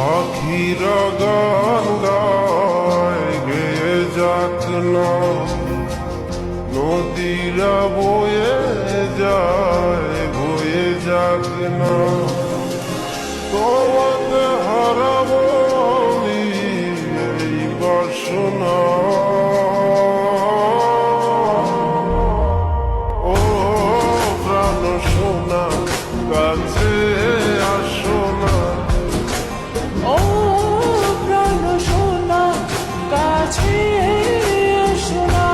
পাখিরা গান গায় গেয়ে যাক না, নদীরা বয়ে যাক না, তোমাকে হারাবো আমি এই বাসনা। ও প্রাণ সোনা কাছে আসো না, ও প্রাণ সোনা কাছে এসো না।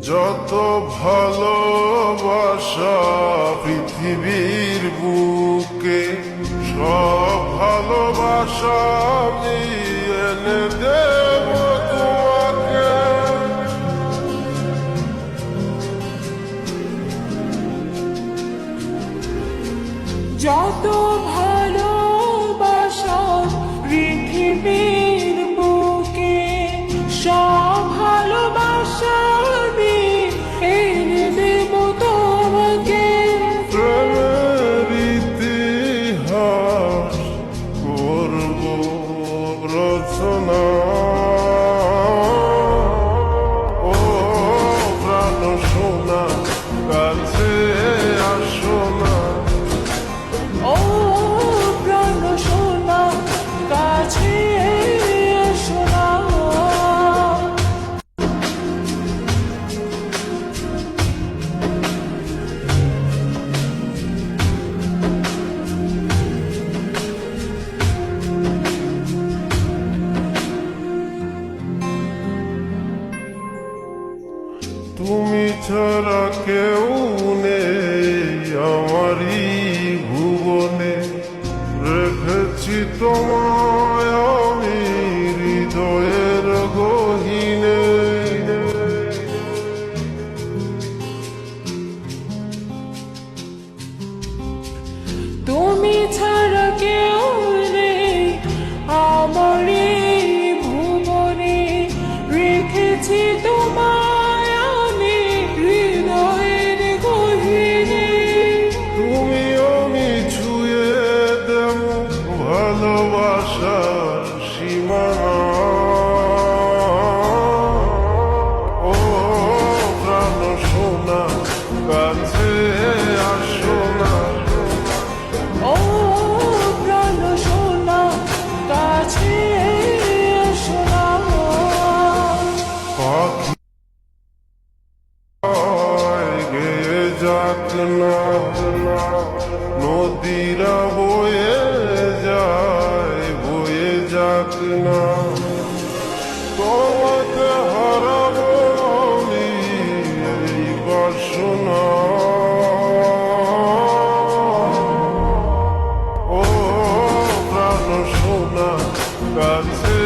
যত ভালোবাসা পৃথিবীর বুকে, সব ভালোবাসা আমি এনে দেব তোমাকে। যত ভালোবাসা পৃথিবীর বুকে, সব ভালোবাসা আমি এনে দেব তোমাকে। প্রেমের ইতিহাস করব রচনা। ও প্রাণ সোনা কাছে আসো না, ও প্রাণ সোনা কাছে এসো না। তুমি ছাড়া কেউ নেই আমারই ভুবনে, রেখেছি তোমায় আমি হৃদয়ের গহীনে। তুমি ছাড়া কেউ নেই আমার এই ভুবনে, রেখেছি তোমায় আমি হৃদয়ের গহীনে। তুমি আমি ছুঁয়ে দেব ভালোবাসার সীমানা। ও প্রাণ সোনা কাছে আসো না, ও প্রাণ সোনা কাছে এসো না। পাখি গেয়ে যাক না, নদীরা বয়ে যাক না, তোমাকে হারাবো আমি এই বাসনা। ও প্রাণ সোনা কাছে